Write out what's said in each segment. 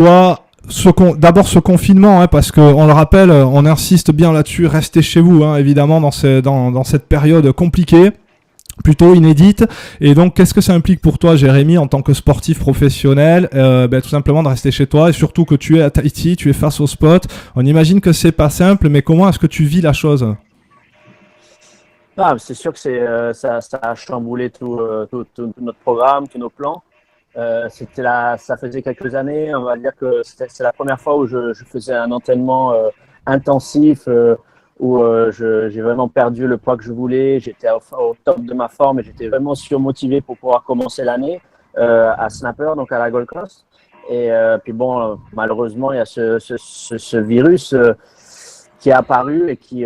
toi, d'abord ce confinement, hein, parce qu'on le rappelle, on insiste bien là-dessus, restez chez vous, hein, évidemment, dans cette période compliquée, plutôt inédite. Et donc, qu'est-ce que ça implique pour toi, Jérémy, en tant que sportif professionnel, tout simplement de rester chez toi, et surtout que tu es à Tahiti, tu es face au spot. On imagine que c'est pas simple, mais comment est-ce que tu vis la chose? Ah, c'est sûr que ça a chamboulé tout notre programme, tous nos plans. Ça faisait quelques années, on va dire que c'est la première fois où je faisais un entraînement intensif, où j'ai vraiment perdu le poids que je voulais. J'étais au top de ma forme et j'étais vraiment surmotivé pour pouvoir commencer l'année à Snapper, donc à la Gold Coast. Et puis bon, malheureusement, il y a ce virus qui est apparu et qui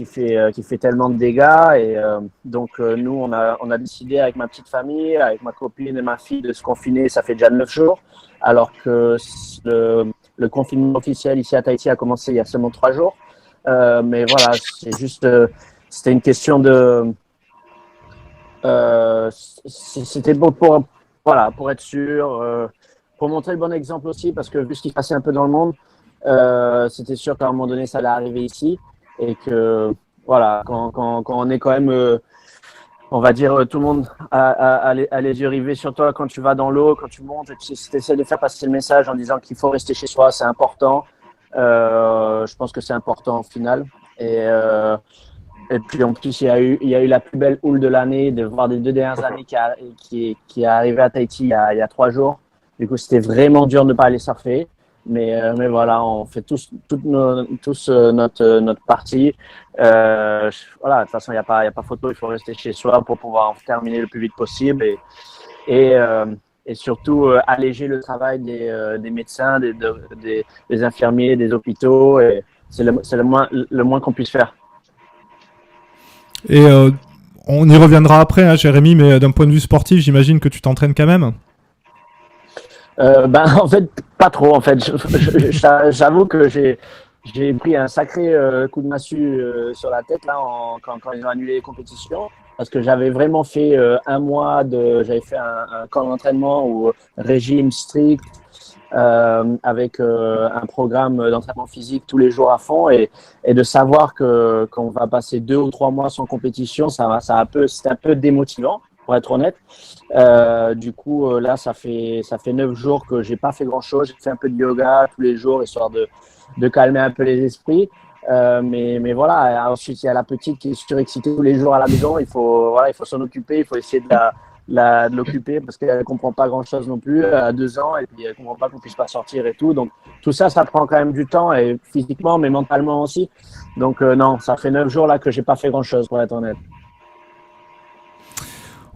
fait tellement de dégâts. Et donc, nous, on a décidé avec ma petite famille, avec ma copine et ma fille, de se confiner. Ça fait déjà 9 jours, alors que le confinement officiel ici à Tahiti a commencé il y a seulement 3 jours. Mais voilà, c'est juste, c'était une question de. C'était bon voilà, pour être sûr, pour montrer le bon exemple aussi, parce que vu ce qui se passait un peu dans le monde, c'était sûr qu'à un moment donné, ça allait arriver ici. Et que, voilà, quand on est quand même, on va dire, tout le monde a les yeux rivés sur toi quand tu vas dans l'eau, quand tu montes, et tu essaies de faire passer le message en disant qu'il faut rester chez soi, c'est important. Je pense que c'est important au final. Et puis en plus, il y a eu la plus belle houle de l'année, de voir des 2 dernières années qui est arrivée à Tahiti il y a 3 jours. Du coup, c'était vraiment dur de ne pas aller surfer. Mais voilà, on fait tous notre partie. Voilà, de toute façon, il y a pas photo, il faut rester chez soi pour pouvoir en terminer le plus vite possible et, euh, et surtout alléger le travail des médecins, des infirmiers, des hôpitaux. Et c'est le moins qu'on puisse faire. Et on y reviendra après, hein, Jérémy, mais d'un point de vue sportif, j'imagine que tu t'entraînes quand même. En fait, pas trop. En fait, j'avoue que j'ai pris un sacré coup de massue sur la tête là quand ils ont annulé les compétitions, parce que j'avais vraiment fait j'avais fait un camp d'entraînement ou régime strict avec un programme d'entraînement physique tous les jours à fond et de savoir que qu'on va passer 2 ou 3 mois sans compétition, c'est un peu démotivant pour être honnête. Du coup, là, ça fait 9 jours que j'ai pas fait grand-chose. J'ai fait un peu de yoga tous les jours, histoire de calmer un peu les esprits. Mais voilà, ensuite, il y a la petite qui est surexcitée tous les jours à la maison. Il faut s'en occuper, il faut essayer de l'occuper parce qu'elle ne comprend pas grand-chose non plus à 2 ans et puis elle ne comprend pas qu'on puisse pas sortir et tout. Donc, tout ça, ça prend quand même du temps et physiquement, mais mentalement aussi. Donc, non, ça fait 9 jours là que j'ai pas fait grand-chose pour être honnête.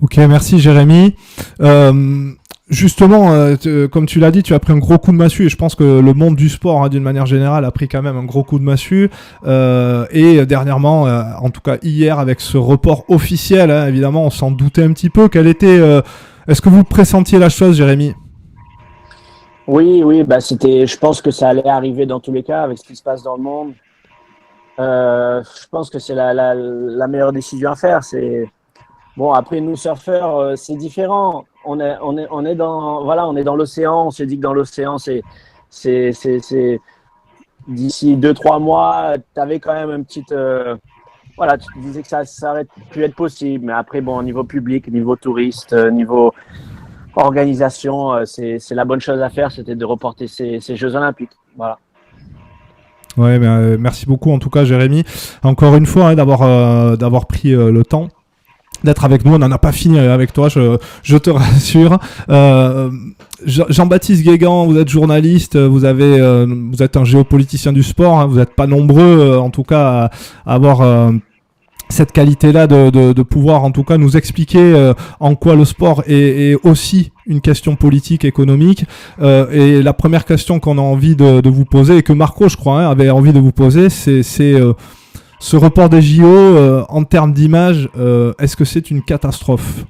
Ok, merci Jérémy. Justement, comme tu l'as dit, tu as pris un gros coup de massue et je pense que le monde du sport, hein, d'une manière générale, a pris quand même un gros coup de massue. Et dernièrement, en tout cas hier, avec ce report officiel, hein, évidemment, on s'en doutait un petit peu. Est-ce que vous pressentiez la chose, Jérémy? Oui, bah je pense que ça allait arriver dans tous les cas avec ce qui se passe dans le monde. Je pense que c'est la meilleure décision à faire. Bon, après nous surfeurs, c'est différent. On est dans, voilà, on est dans l'océan. On se dit que dans l'océan, c'est d'ici 2, 3 mois, tu avais quand même voilà, tu te disais que ça aurait pu être possible. Mais après, bon, au niveau public, niveau touriste, niveau organisation, c'est la bonne chose à faire, c'était de reporter ces Jeux Olympiques. Voilà. Ouais, merci beaucoup en tout cas, Jérémy. Encore une fois, hein, d'avoir pris le temps d'être avec nous. On n'en a pas fini avec toi, je te rassure. Jean-Baptiste Guégan, vous êtes journaliste, vous êtes un géopoliticien du sport, hein, vous n'êtes pas nombreux en tout cas à avoir cette qualité-là de pouvoir en tout cas nous expliquer en quoi le sport est aussi une question politique, économique. Et la première question qu'on a envie de vous poser, et que Marco, je crois, hein, avait envie de vous poser, c'est ce report des JO, en termes d'image, est-ce que c'est une catastrophe?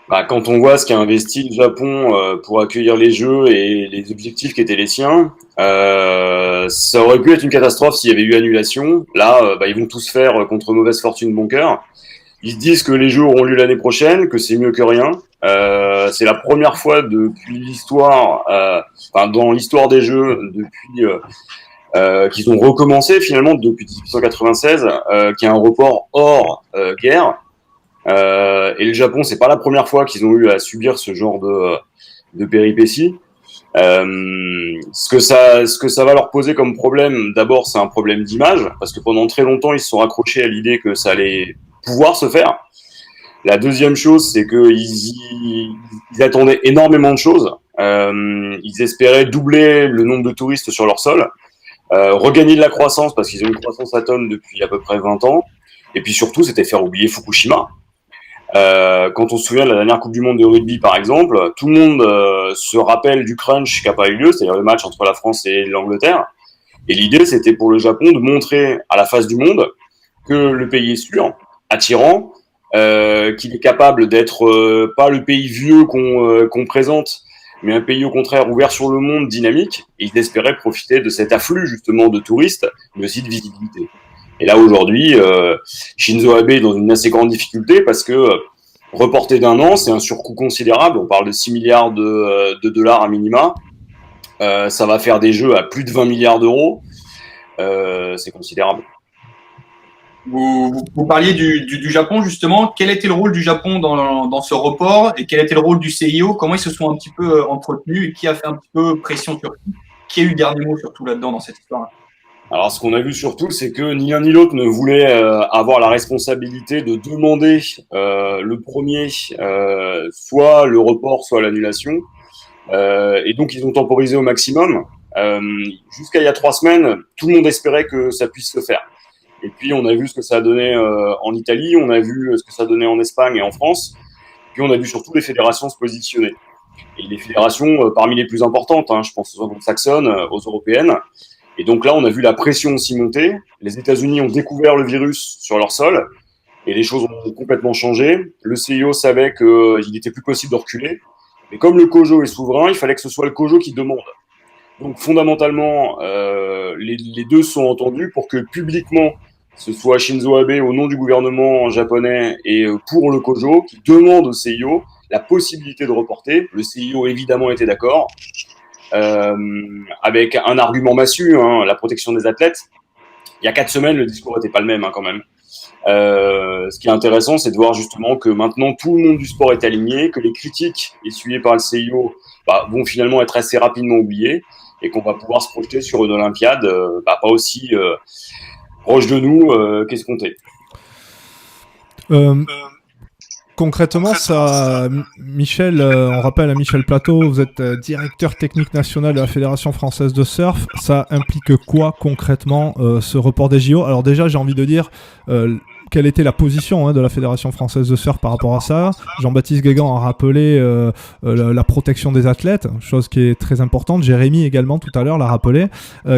Bah, quand on voit ce qu'a investi le Japon pour accueillir les Jeux et les objectifs qui étaient les siens, ça aurait pu être une catastrophe s'il y avait eu annulation. Là, ils vont tous faire contre mauvaise fortune bon cœur. Ils se disent que les Jeux auront lieu l'année prochaine, que c'est mieux que rien. C'est la première fois depuis l'histoire, dans l'histoire des Jeux, depuis qu'ils ont recommencé finalement depuis 1896, qu'il y a un report hors guerre. Et le Japon, c'est pas la première fois qu'ils ont eu à subir ce genre de péripéties. Ce que ça va leur poser comme problème, d'abord, c'est un problème d'image, parce que pendant très longtemps, ils se sont accrochés à l'idée que ça allait pouvoir se faire. La deuxième chose, c'est qu'ils attendaient énormément de choses. Ils espéraient doubler le nombre de touristes sur leur sol, regagner de la croissance, parce qu'ils ont une croissance atone depuis à peu près 20 ans. Et puis surtout, c'était faire oublier Fukushima. Quand on se souvient de la dernière Coupe du Monde de rugby, par exemple, tout le monde se rappelle du crunch qui n'a pas eu lieu, c'est-à-dire le match entre la France et l'Angleterre. Et l'idée, c'était pour le Japon de montrer à la face du monde que le pays est sûr, attirant, qu'il est capable d'être pas le pays vieux qu'on présente, mais un pays au contraire ouvert sur le monde, dynamique. Et ils espéraient profiter de cet afflux justement de touristes, mais aussi de visibilité. Et là, aujourd'hui, Shinzo Abe est dans une assez grande difficulté parce que reporter d'1 an, c'est un surcoût considérable. On parle de 6 milliards de dollars à minima. Ça va faire des jeux à plus de 20 milliards d'euros. C'est considérable. Vous parliez du Japon, justement. Quel était le rôle du Japon dans ce report et quel était le rôle du CIO? Comment ils se sont un petit peu entretenus et qui a fait un petit peu pression sur qui? Qui a eu le dernier mot surtout là-dedans dans cette histoire-là? Alors, ce qu'on a vu surtout, c'est que ni l'un ni l'autre ne voulait avoir la responsabilité de demander le premier, soit le report, soit l'annulation. Et donc, ils ont temporisé au maximum. Jusqu'à il y a 3 semaines, tout le monde espérait que ça puisse se faire. Et puis, on a vu ce que ça a donné en Italie, on a vu ce que ça a donné en Espagne et en France. Puis, on a vu surtout les fédérations se positionner. Et les fédérations parmi les plus importantes, je pense aux anglo-saxonnes, aux européennes. Et donc là, on a vu la pression aussi monter. Les États-Unis ont découvert le virus sur leur sol et les choses ont complètement changé. Le CIO savait qu'il n'était plus possible de reculer. Mais comme le COJO est souverain, il fallait que ce soit le COJO qui demande. Donc fondamentalement, les deux sont entendus pour que publiquement, ce soit Shinzo Abe au nom du gouvernement japonais et pour le COJO qui demande au CIO la possibilité de reporter. Le CIO évidemment était d'accord. Avec un argument massu, la protection des athlètes. Il y a 4 semaines, le discours n'était pas le même quand même. Ce qui est intéressant, c'est de voir justement que maintenant tout le monde du sport est aligné, que les critiques essuyées par le CIO vont finalement être assez rapidement oubliées et qu'on va pouvoir se projeter sur une Olympiade pas aussi proche de nous qu'escompté. Concrètement, ça, Michel, on rappelle à Michel Plateau, vous êtes directeur technique national de la Fédération française de surf. Ça implique quoi concrètement ce report des JO? Alors déjà, j'ai envie de dire quelle était la position de la Fédération française de surf par rapport à ça. Jean-Baptiste Guégan a rappelé la protection des athlètes, chose qui est très importante. Jérémy également tout à l'heure l'a rappelé.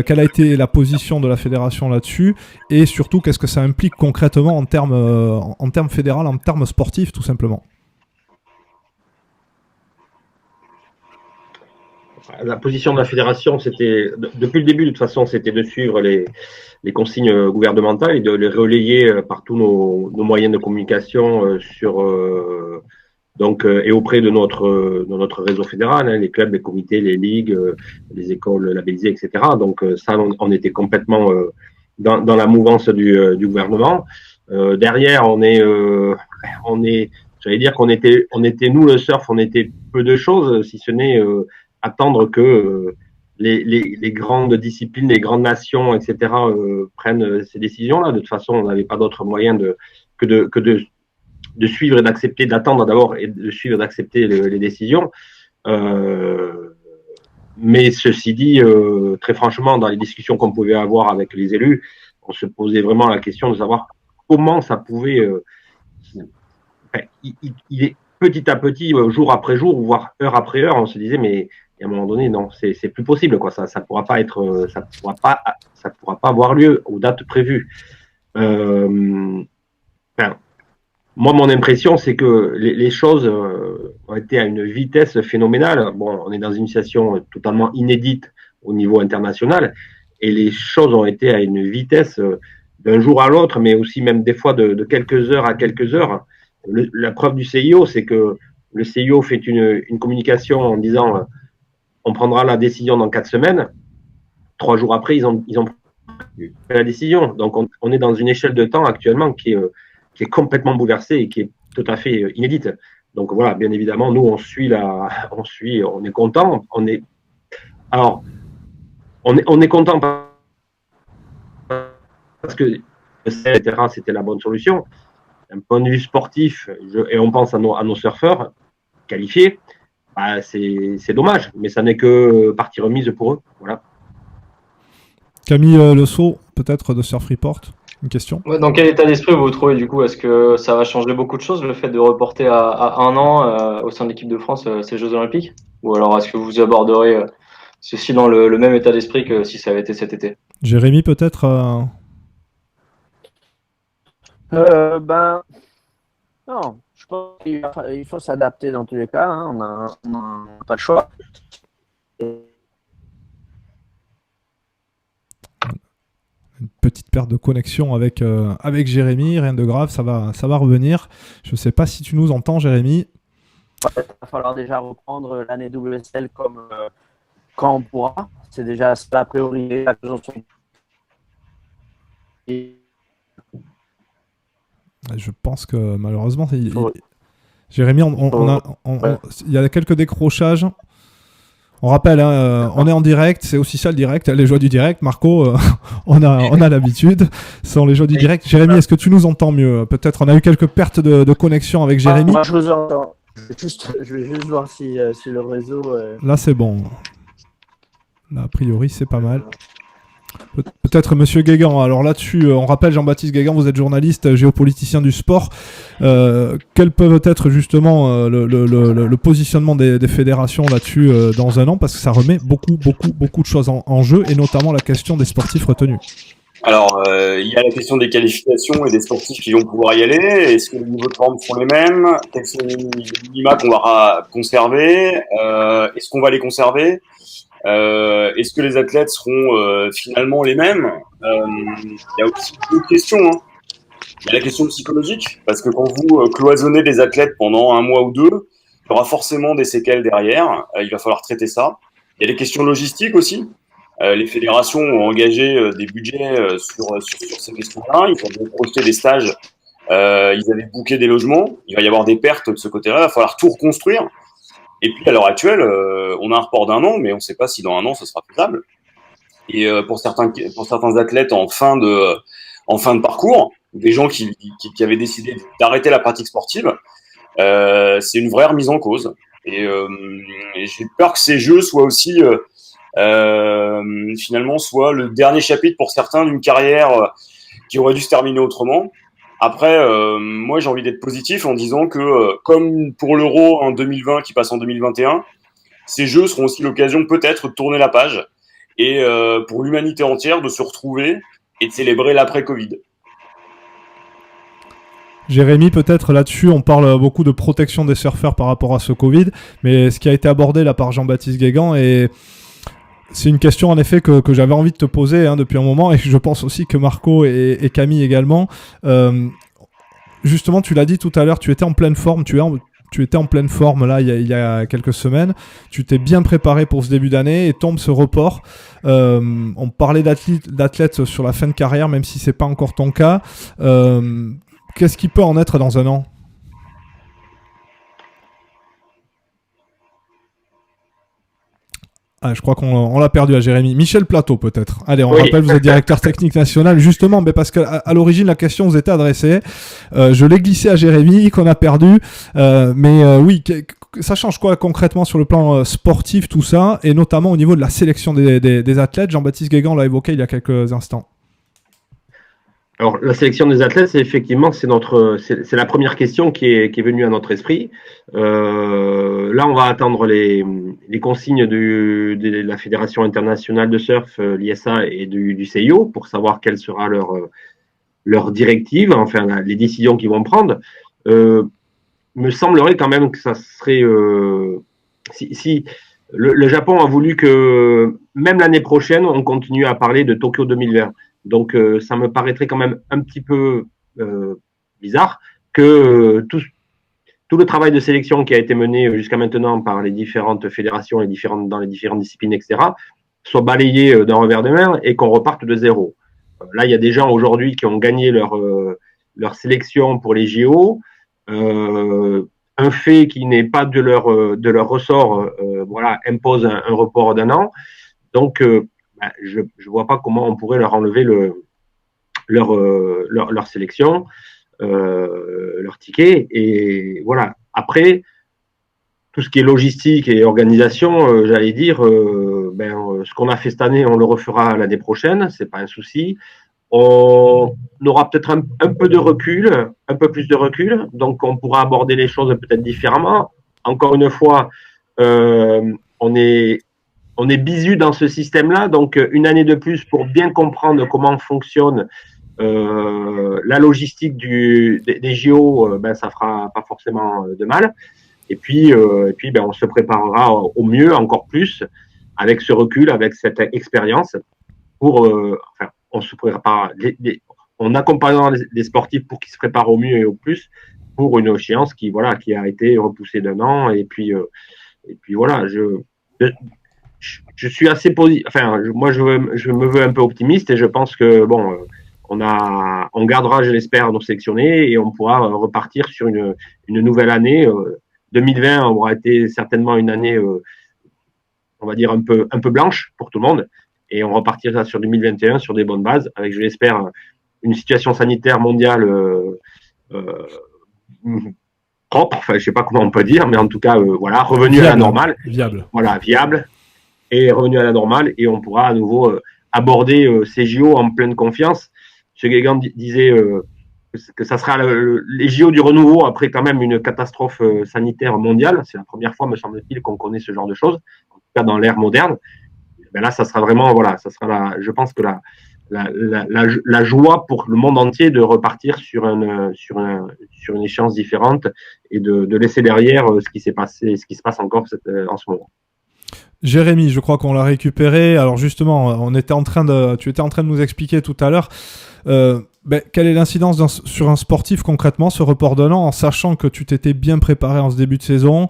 Quelle a été la position de la fédération là-dessus et surtout qu'est-ce que ça implique concrètement en termes fédéral, en termes sportifs tout simplement? La position de la fédération, c'était depuis le début de toute façon, c'était de suivre les consignes gouvernementales et de les relayer par tous nos moyens de communication et auprès de notre réseau fédéral, les clubs, les comités, les ligues, les écoles labellisées, etc. Donc ça, on était complètement dans la mouvance du gouvernement. Derrière, j'allais dire qu'on était nous le surf, on était peu de choses, si ce n'est attendre que les grandes disciplines, les grandes nations, etc. Prennent ces décisions-là. De toute façon, on n'avait pas d'autre moyen que de suivre et d'accepter, d'attendre d'abord et de suivre et d'accepter les décisions. Mais ceci dit, très franchement, dans les discussions qu'on pouvait avoir avec les élus, on se posait vraiment la question de savoir comment ça pouvait. Il est petit à petit, jour après jour, voire heure après heure, on se disait mais et à un moment donné, non, c'est plus possible, quoi. Ça pourra pas être, ça pourra pas avoir lieu aux dates prévues. Moi, mon impression, c'est que les choses ont été à une vitesse phénoménale. Bon, on est dans une situation totalement inédite au niveau international, et les choses ont été à une vitesse d'un jour à l'autre, mais aussi même des fois de quelques heures à quelques heures. La preuve du CIO, c'est que le CIO fait une communication en disant on prendra la décision dans 4 semaines. 3 jours après, ils ont pris la décision. Donc, on est dans une échelle de temps actuellement qui est complètement bouleversée et qui est tout à fait inédite. Donc voilà, bien évidemment, nous on est content. On est content parce que etc. C'était la bonne solution. D'un point de vue sportif, et on pense à nos surfeurs qualifiés, bah, c'est dommage, mais ça n'est que partie remise pour eux. Voilà. Camille Le Sceau, peut-être de Surf Report, une question. Ouais, dans quel état d'esprit vous vous trouvez du coup? Est-ce que ça va changer beaucoup de choses, le fait de reporter à 1 an au sein de l'équipe de France ces Jeux Olympiques? Ou alors est-ce que vous aborderez ceci dans le même état d'esprit que si ça avait été cet été? Jérémy, peut-être Non, je pense qu'il faut s'adapter dans tous les cas. Hein. On n'a pas le choix. Une petite perte de connexion avec Jérémy, rien de grave, ça va revenir. Je ne sais pas si tu nous entends, Jérémy. Il va falloir déjà reprendre l'année WSL comme quand on pourra. C'est déjà la priorité. Je pense que malheureusement, Jérémy, il y a quelques décrochages. On rappelle, hein, on est en direct, c'est aussi ça le direct, les joies du direct. Marco, on a l'habitude, ce sont les joies du direct. Jérémy, est-ce que tu nous entends mieux? Peut-être on a eu quelques pertes de connexion avec Jérémy. Moi, je vous entends. Je vais juste voir si le réseau. Là, c'est bon. Là, a priori, c'est pas mal. Peut-être Monsieur Guégan. Alors là-dessus, on rappelle Jean-Baptiste Guégan, vous êtes journaliste, géopoliticien du sport. Quel peut être justement le positionnement des fédérations là-dessus dans un an? Parce que ça remet beaucoup de choses en jeu, et notamment la question des sportifs retenus. Alors, il y a la question des qualifications et des sportifs qui vont pouvoir y aller. Est-ce que les niveaux de forme sont les mêmes? Quels sont les minima qu'on va conserver? Est-ce qu'on va les conserver? Est-ce que les athlètes seront finalement les mêmes? Il y a aussi d'autres questions. Hein. Il y a la question psychologique, parce que quand vous cloisonnez des athlètes pendant 1 mois ou 2, il y aura forcément des séquelles derrière. Il va falloir traiter ça. Il y a les questions logistiques aussi. Les fédérations ont engagé des budgets sur ces questions-là. Ils ont projeté des stages. Ils avaient booké des logements. Il va y avoir des pertes de ce côté-là. Il va falloir tout reconstruire. Et puis, à l'heure actuelle, on a un report d'1 an, mais on ne sait pas si dans 1 an, ce sera faisable. Et pour certains athlètes en fin de parcours, des gens qui avaient décidé d'arrêter la pratique sportive, c'est une vraie remise en cause. Et j'ai peur que ces jeux soient aussi, finalement, soit le dernier chapitre pour certains d'une carrière qui aurait dû se terminer autrement. Après, moi, j'ai envie d'être positif en disant que, comme pour l'Euro en 2020 qui passe en 2021, ces jeux seront aussi l'occasion peut-être de tourner la page et pour l'humanité entière de se retrouver et de célébrer l'après-Covid. Jérémy, peut-être là-dessus, on parle beaucoup de protection des surfeurs par rapport à ce Covid, mais ce qui a été abordé là par Jean-Baptiste Guégan, et c'est une question en effet que j'avais envie de te poser depuis un moment, et je pense aussi que Marco et Camille également. Justement, tu l'as dit tout à l'heure, tu étais en pleine forme, tu étais en pleine forme là il y a quelques semaines, tu t'es bien préparé pour ce début d'année et tombe ce report. On parlait d'athlètes sur la fin de carrière, même si c'est pas encore ton cas. Qu'est-ce qui peut en être dans 1 an? Ah, je crois qu'on l'a perdu à Jérémy. Michel Plateau, peut-être. Allez, on rappelle, vous êtes directeur technique national, justement, mais parce qu'à l'origine, la question vous était adressée. Je l'ai glissé à Jérémy, qu'on a perdu. Oui, ça change quoi concrètement sur le plan sportif, tout ça, et notamment au niveau de la sélection des athlètes? Jean-Baptiste Guégan l'a évoqué il y a quelques instants. Alors, la sélection des athlètes, c'est effectivement, c'est la première question qui est venue à notre esprit. Là, on va attendre les consignes de la Fédération internationale de surf, l'ISA, et du CIO pour savoir quelle sera leur directive, enfin, les décisions qu'ils vont prendre. Me semblerait quand même que ça serait, si le Japon a voulu que même l'année prochaine, on continue à parler de Tokyo 2020. Donc, ça me paraîtrait quand même un petit peu bizarre que tout le travail de sélection qui a été mené jusqu'à maintenant par les différentes fédérations et dans les différentes disciplines, etc., soit balayé d'un revers de main et qu'on reparte de zéro. Là, il y a des gens aujourd'hui qui ont gagné leur sélection pour les JO. Un fait qui n'est pas de leur ressort, voilà, impose un report d'un an. Donc, je vois pas comment on pourrait leur enlever leur sélection, leur ticket. Et voilà. Après, tout ce qui est logistique et organisation, j'allais dire, ce qu'on a fait cette année, on le refera l'année prochaine, c'est pas un souci. On aura peut-être un peu de recul, un peu plus de recul, donc on pourra aborder les choses peut-être différemment. Encore une fois, on est bisu dans ce système-là, donc une année de plus pour bien comprendre comment fonctionne la logistique des JO, ça fera pas forcément de mal. Et puis, on se préparera au mieux, encore plus, avec ce recul, avec cette expérience, pour, on se prépare, en accompagnant les sportifs pour qu'ils se préparent au mieux et au plus pour une échéance qui a été repoussée d'un an. Et puis voilà, je suis assez positif. Enfin, moi, je me veux un peu optimiste et je pense que on gardera, je l'espère, nos sélectionnés et on pourra repartir sur une nouvelle année. 2020 aura été certainement une année, on va dire un peu blanche pour tout le monde, et on repartira sur 2021 sur des bonnes bases, avec, je l'espère, une situation sanitaire mondiale propre. Enfin, je sais pas comment on peut dire, mais en tout cas, revenu à la normale, viable, et revenu à la normale, et on pourra à nouveau aborder ces JO en pleine confiance. M. Guégan disait que ça sera les JO du renouveau après quand même une catastrophe sanitaire mondiale. C'est la première fois, me semble-t-il, qu'on connaît ce genre de choses, en tout cas dans l'ère moderne. Ben là, ça sera vraiment, je pense que la joie pour le monde entier de repartir sur une échéance différente et de laisser derrière ce qui s'est passé, ce qui se passe encore en ce moment. Jérémy, je crois qu'on l'a récupéré. Alors justement, tu étais en train de nous expliquer tout à l'heure quelle est l'incidence sur un sportif concrètement, ce report d'un an, en sachant que tu t'étais bien préparé en ce début de saison,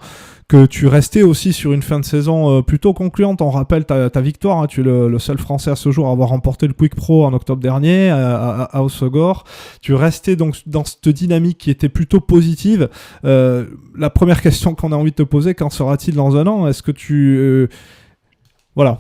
que tu restais aussi sur une fin de saison plutôt concluante. On rappelle ta victoire, hein, tu es le seul Français à ce jour à avoir remporté le Quick Pro en octobre dernier à Hossegor. Tu restais donc dans cette dynamique qui était plutôt positive. La première question qu'on a envie de te poser, qu'en sera-t-il dans un an ? Est-ce que tu... voilà.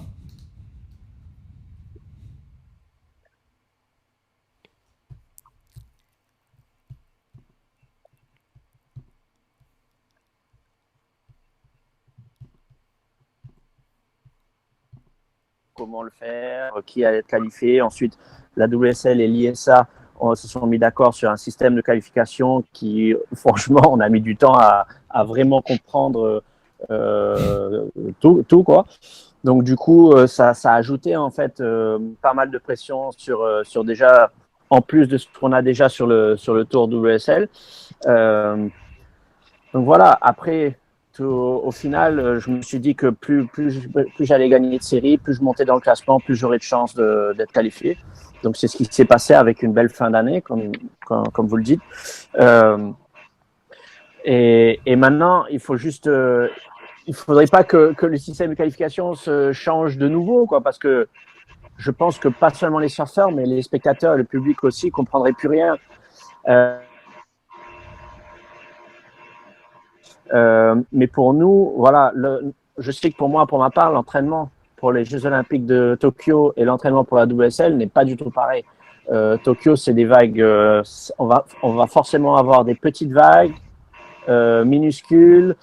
Comment le faire, qui allait être qualifié. Ensuite, la WSL et l'ISA se sont mis d'accord sur un système de qualification qui, franchement, on a mis du temps à vraiment comprendre tout, quoi. Donc, du coup, ça a ajouté en fait pas mal de pression sur déjà, en plus de ce qu'on a déjà sur le tour WSL. Donc voilà, après... Au final, je me suis dit que plus j'allais gagner de séries, plus je montais dans le classement, plus j'aurais de chances d'être qualifié. Donc, c'est ce qui s'est passé avec une belle fin d'année, comme vous le dites. Et maintenant, il faut juste... il faudrait pas que le système de qualification se change de nouveau, quoi, parce que je pense que pas seulement les surfeurs, mais les spectateurs et le public aussi ne comprendraient plus rien. Mais pour nous, voilà, je sais que pour moi, pour ma part, l'entraînement pour les Jeux Olympiques de Tokyo et l'entraînement pour la WSL n'est pas du tout pareil. Tokyo, c'est des vagues, on va forcément avoir des petites vagues, minuscules,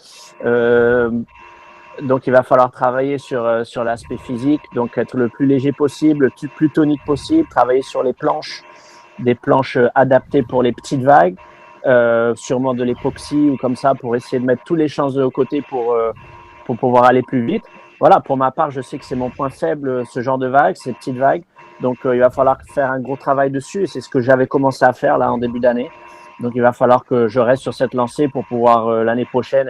donc il va falloir travailler sur l'aspect physique, donc être le plus léger possible, le plus tonique possible, travailler sur les planches, des planches adaptées pour les petites vagues. Sûrement de l'époxy ou comme ça pour essayer de mettre tous les chances de côté pour pouvoir aller plus vite. Voilà, pour ma part, je sais que c'est mon point faible, ce genre de vagues, ces petites vagues. Donc, il va falloir faire un gros travail dessus et c'est ce que j'avais commencé à faire là en début d'année. Donc, il va falloir que je reste sur cette lancée pour pouvoir l'année prochaine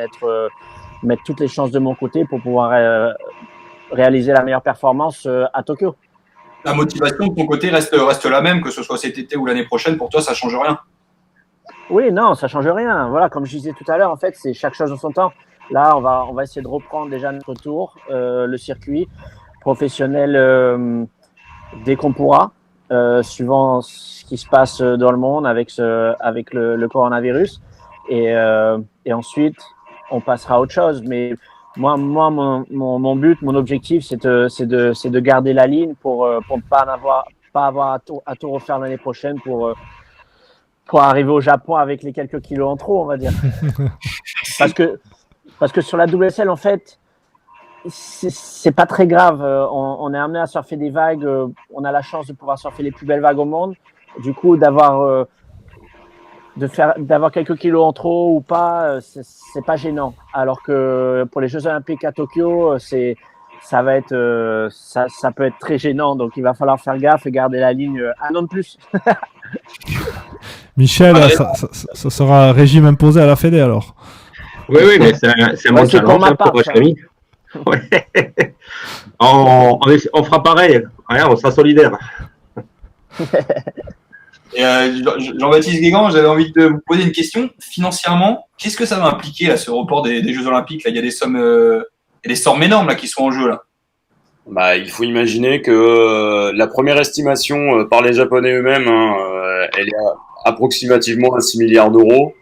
mettre toutes les chances de mon côté pour pouvoir réaliser la meilleure performance à Tokyo. La motivation de ton côté reste la même, que ce soit cet été ou l'année prochaine. Pour toi, ça change rien. Oui, non, ça change rien. Voilà, comme je disais tout à l'heure, en fait, c'est chaque chose en son temps. Là, on va essayer de reprendre déjà notre tour, le circuit professionnel dès qu'on pourra, suivant ce qui se passe dans le monde avec le coronavirus. Et ensuite, on passera à autre chose. Mais moi mon but, mon objectif, c'est de garder la ligne pour ne pas avoir à tout refaire l'année prochaine pour arriver au Japon avec les quelques kilos en trop, on va dire. parce que sur la WSL, en fait, c'est pas très grave. On est amené à surfer des vagues. On a la chance de pouvoir surfer les plus belles vagues au monde. Du coup, d'avoir quelques kilos en trop ou pas, c'est pas gênant. Alors que pour les Jeux Olympiques à Tokyo, ça peut être très gênant. Donc, il va falloir faire gaffe et garder la ligne un an de plus. Michel, ça sera régime imposé à la Fédé alors. Oui, mais c'est un bon challenge pour votre ami. Ouais. On fera pareil. Rien, on sera solidaires. Et Jean-Baptiste Guégan, j'avais envie de vous poser une question. Financièrement, qu'est-ce que ça va impliquer là, ce report des Jeux Olympiques là? Il y a des sommes énormes là, qui sont en jeu là. Bah, il faut imaginer que la première estimation par les Japonais eux-mêmes, elle est approximativement à 6 milliards d'euros.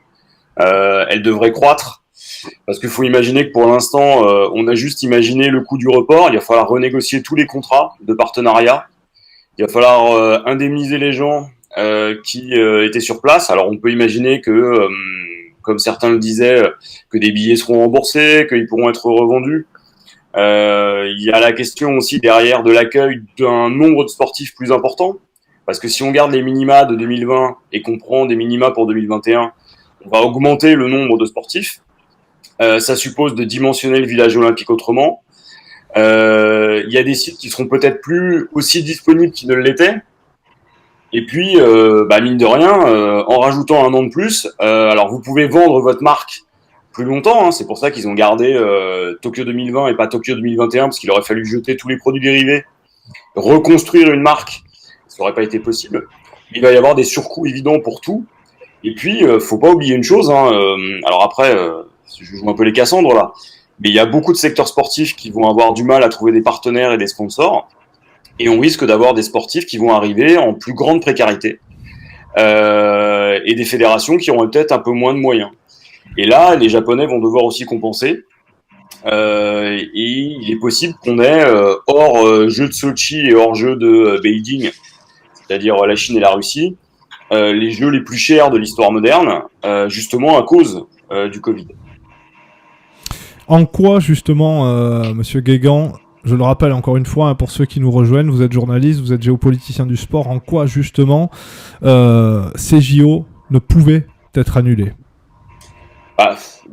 Elle devrait croître. Parce qu'il faut imaginer que pour l'instant, on a juste imaginé le coût du report. Il va falloir renégocier tous les contrats de partenariat. Il va falloir indemniser les gens qui étaient sur place. Alors on peut imaginer que, comme certains le disaient, que des billets seront remboursés, qu'ils pourront être revendus. Il y a la question aussi derrière de l'accueil d'un nombre de sportifs plus important. Parce que si on garde les minima de 2020 et qu'on prend des minima pour 2021, on va augmenter le nombre de sportifs. Ça suppose de dimensionner le village olympique autrement. Il y a des sites qui seront peut-être plus aussi disponibles qu'ils ne l'étaient. Et puis, mine de rien, en rajoutant un an de plus, alors vous pouvez vendre votre marque plus longtemps. Hein, c'est pour ça qu'ils ont gardé Tokyo 2020 et pas Tokyo 2021, parce qu'il aurait fallu jeter tous les produits dérivés, reconstruire une marque. Ça n'aurait pas été possible. Il va y avoir des surcoûts évidents pour tout. Et puis, faut pas oublier une chose. Alors après... je joue un peu les Cassandres là, mais il y a beaucoup de secteurs sportifs qui vont avoir du mal à trouver des partenaires et des sponsors, et on risque d'avoir des sportifs qui vont arriver en plus grande précarité, et des fédérations qui auront peut-être un peu moins de moyens. Et là, les Japonais vont devoir aussi compenser, et il est possible qu'on ait, hors jeu de Sochi et hors jeu de Beijing, c'est-à-dire la Chine et la Russie, les jeux les plus chers de l'histoire moderne, justement à cause du Covid. En quoi, justement, Monsieur Guégan, je le rappelle encore une fois, pour ceux qui nous rejoignent, vous êtes journaliste, vous êtes géopoliticien du sport, en quoi, justement, ces JO ne pouvaient être annulés?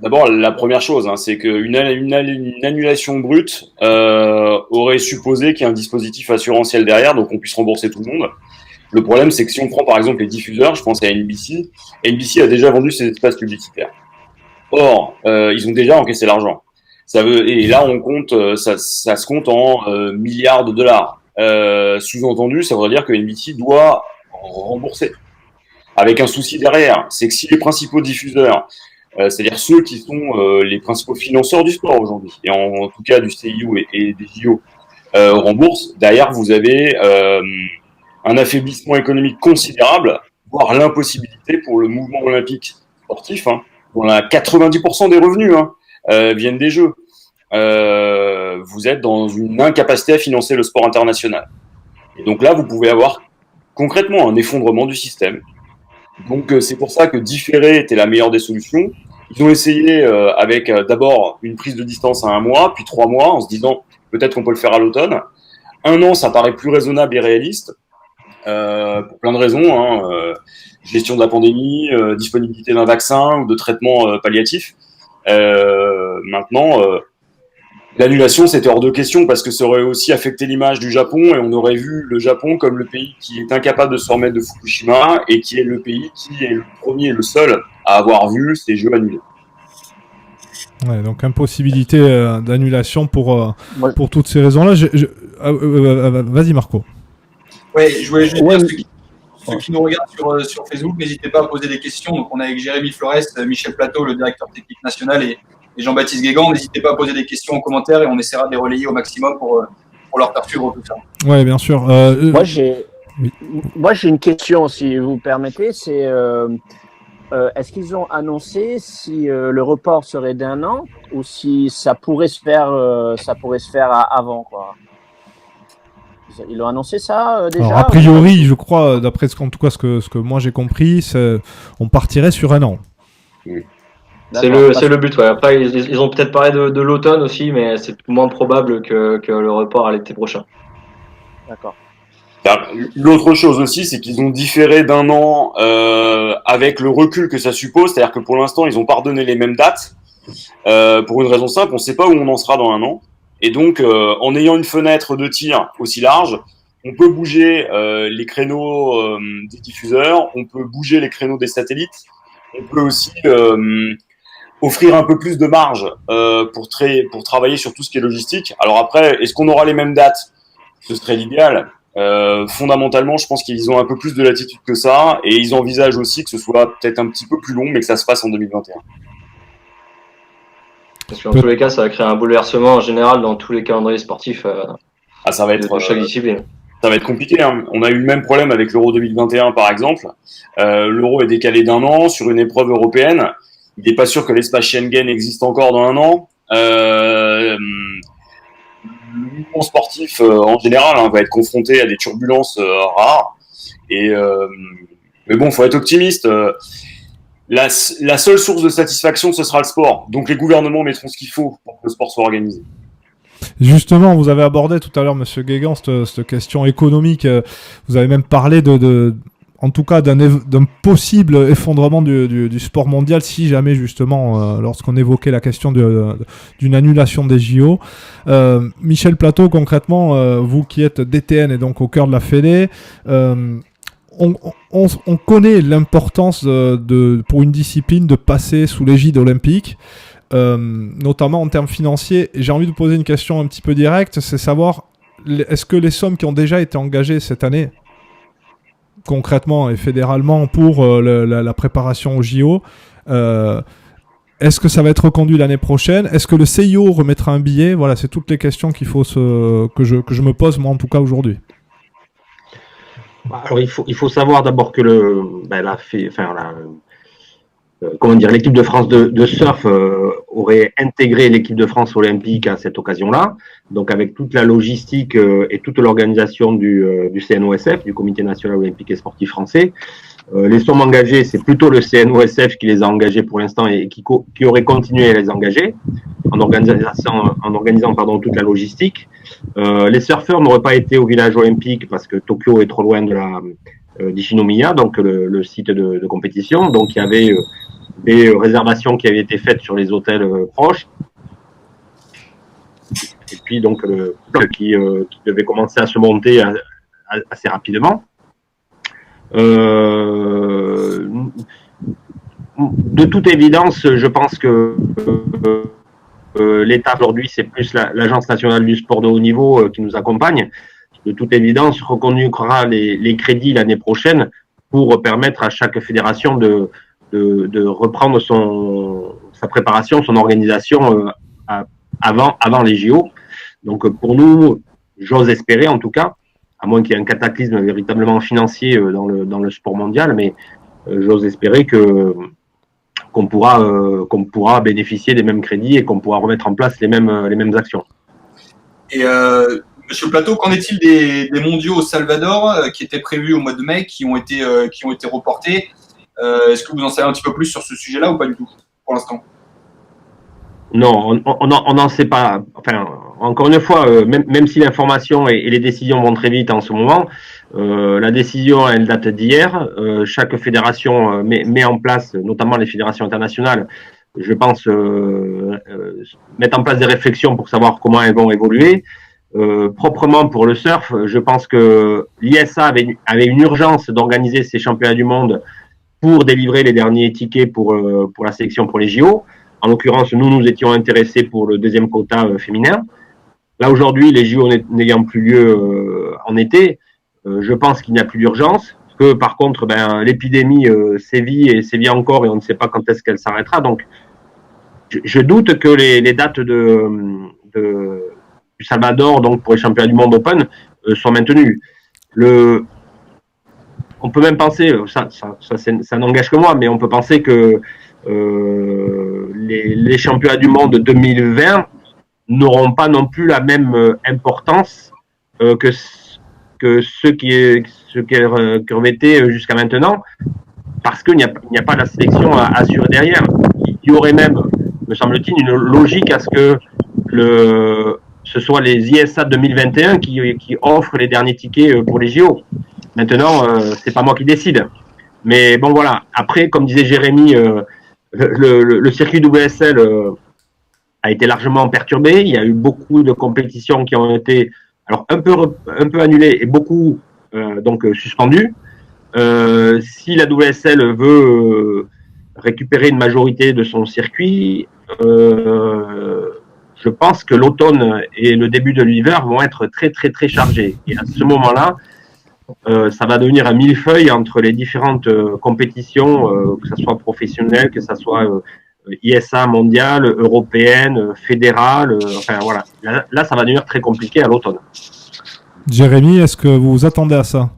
D'abord, la première chose, c'est qu'une annulation brute aurait supposé qu'il y ait un dispositif assurantiel derrière, donc on puisse rembourser tout le monde. Le problème, c'est que si on prend par exemple les diffuseurs, je pense à NBC, NBC a déjà vendu ses espaces publicitaires. Or, ils ont déjà encaissé l'argent. Et là, on compte, ça se compte en milliards de dollars. Sous-entendu, ça voudrait dire que NBC doit rembourser. Avec un souci derrière, c'est que si les principaux diffuseurs, c'est-à-dire ceux qui sont les principaux financeurs du sport aujourd'hui, et en tout cas du CIO et des JO, remboursent, derrière vous avez un affaiblissement économique considérable, voire l'impossibilité pour le mouvement olympique sportif, dont 90% des revenus viennent des Jeux. Vous êtes dans une incapacité à financer le sport international. Et donc là, vous pouvez avoir concrètement un effondrement du système. Donc c'est pour ça que différer était la meilleure des solutions. Ils ont essayé avec d'abord une prise de distance à 1 mois, puis 3 mois, en se disant peut-être qu'on peut le faire à l'automne. 1 an, ça paraît plus raisonnable et réaliste, pour plein de raisons. Gestion de la pandémie, disponibilité d'un vaccin ou de traitement palliatif. Maintenant, l'annulation, c'était hors de question parce que ça aurait aussi affecté l'image du Japon et on aurait vu le Japon comme le pays qui est incapable de se remettre de Fukushima et qui est le pays qui est le premier et le seul à avoir vu ces Jeux annulés. Ouais, donc impossibilité d'annulation pour toutes ces raisons-là. Vas-y Marco. Ouais, je voulais juste Ouais, dire, ceux qui nous regardent sur Facebook, n'hésitez pas à poser des questions. Donc, on est avec Jérémy Flores, Michel Plateau, le directeur technique national, et Jean-Baptiste Guégan. N'hésitez pas à poser des questions en commentaire et on essaiera de les relayer au maximum pour leur faire suivre tout ça. Ouais, bien sûr. moi, j'ai Oui. moi, j'ai une question, si vous permettez. C'est est-ce qu'ils ont annoncé si le report serait d'1 an ou si ça pourrait se faire, avant, quoi? Ils ont annoncé ça déjà? Alors, a priori, je crois, d'après ce que moi j'ai compris, on partirait sur 1 an. C'est le but, ouais. Après, ils ont peut-être parlé de l'automne aussi, mais c'est moins probable que le report à l'été prochain. D'accord. L'autre chose aussi, c'est qu'ils ont différé d'1 an avec le recul que ça suppose. C'est-à-dire que pour l'instant, ils ont pas redonné les mêmes dates pour une raison simple, on ne sait pas où on en sera dans 1 an. Et donc, en ayant une fenêtre de tir aussi large, on peut bouger les créneaux des diffuseurs, on peut bouger les créneaux des satellites, on peut aussi offrir un peu plus de marge pour travailler sur tout ce qui est logistique. Alors après, est-ce qu'on aura les mêmes dates? Ce serait l'idéal. Fondamentalement, je pense qu'ils ont un peu plus de latitude que ça, et ils envisagent aussi que ce soit peut-être un petit peu plus long, mais que ça se passe en 2021. Parce qu'en tous les cas, ça va créer un bouleversement en général dans tous les calendriers sportifs ça va être de chaque discipline. Ça va être compliqué. Hein. On a eu le même problème avec l'Euro 2021, par exemple. L'Euro est décalé d'1 an sur une épreuve européenne. Il n'est pas sûr que l'espace Schengen existe encore dans 1 an. Le mouvement sportif, en général, va être confronté à des turbulences rares. Mais bon, il faut être optimiste. La seule source de satisfaction, ce sera le sport. Donc les gouvernements mettront ce qu'il faut pour que le sport soit organisé. Justement, vous avez abordé tout à l'heure, Monsieur Guégan, cette question économique. Vous avez même parlé en tout cas, d'un possible effondrement du sport mondial si jamais, justement, lorsqu'on évoquait la question d'une annulation des JO. Michel Plateau, concrètement, vous qui êtes DTN et donc au cœur de la Fédé, on connaît l'importance pour une discipline de passer sous l'égide olympique, notamment en termes financiers. Et j'ai envie de poser une question un petit peu directe, c'est savoir, est-ce que les sommes qui ont déjà été engagées cette année, concrètement et fédéralement, pour la préparation aux JO, est-ce que ça va être reconduit l'année prochaine? Est-ce que le CIO remettra un billet? Voilà, c'est toutes les questions que je me pose, moi, en tout cas, aujourd'hui. Alors, il faut savoir d'abord que l'équipe de France de surf aurait intégré l'équipe de France olympique à cette occasion-là. Donc, avec toute la logistique et toute l'organisation du CNOSF, du Comité national olympique et sportif français. Les sommes engagées, c'est plutôt le CNOSF qui les a engagées pour l'instant et qui aurait continué à les engager en organisant toute la logistique. Les surfeurs n'auraient pas été au village olympique parce que Tokyo est trop loin d'Ichinomiya, donc le site de compétition. Donc il y avait des réservations qui avaient été faites sur les hôtels proches. Et puis donc le qui devait commencer à se monter assez rapidement. De toute évidence, je pense que l'État aujourd'hui, c'est plus l'Agence nationale du sport de haut niveau qui nous accompagne. De toute évidence, reconduira les crédits l'année prochaine pour permettre à chaque fédération de reprendre sa préparation, son organisation avant les JO. Donc pour nous, j'ose espérer en tout cas, à moins qu'il y ait un cataclysme véritablement financier dans le sport mondial, mais j'ose espérer qu'on pourra bénéficier des mêmes crédits et qu'on pourra remettre en place les mêmes actions. Et Monsieur Plateau, qu'en est-il des mondiaux au Salvador qui étaient prévus au mois de mai, qui ont été reportés? Est-ce que vous en savez un petit peu plus sur ce sujet-là ou pas du tout pour l'instant? Non, on n'en sait pas. Enfin, encore une fois, même si l'information et les décisions vont très vite en ce moment, la décision, elle date d'hier. Chaque fédération met en place, notamment les fédérations internationales, je pense, mettre en place des réflexions pour savoir comment elles vont évoluer. Proprement pour le surf, je pense que l'ISA avait une urgence d'organiser ces championnats du monde pour délivrer les derniers tickets pour la sélection pour les JO. En l'occurrence, nous étions intéressés pour le deuxième quota féminin. Là, aujourd'hui, les JO n'ayant plus lieu en été, Je pense qu'il n'y a plus d'urgence, que par contre, l'épidémie sévit et sévit encore et on ne sait pas quand est-ce qu'elle s'arrêtera. Donc, je doute que les dates du Salvador, donc pour les championnats du monde Open, soient maintenues. On peut même penser, ça n'engage que moi, mais on peut penser que les championnats du monde 2020 n'auront pas non plus la même importance que ceux qui revêtaient jusqu'à maintenant, parce qu'il n'y a pas la sélection à assurer derrière. Il y aurait même, me semble-t-il, une logique à ce que ce soit les ISA 2021 qui offrent les derniers tickets pour les JO. Maintenant, c'est pas moi qui décide. Mais bon, voilà. Après, comme disait Jérémy, le circuit WSL a été largement perturbé. Il y a eu beaucoup de compétitions qui ont été un peu annulées et beaucoup suspendues. Si la WSL veut récupérer une majorité de son circuit, je pense que l'automne et le début de l'hiver vont être très très très chargés. Et à ce moment-là, ça va devenir un millefeuille entre les différentes compétitions, que ce soit professionnelle, que ce soit ISA mondiale, européenne, fédérale. Enfin voilà, là, ça va devenir très compliqué à l'automne. Jérémy, est-ce que vous vous attendez à ça?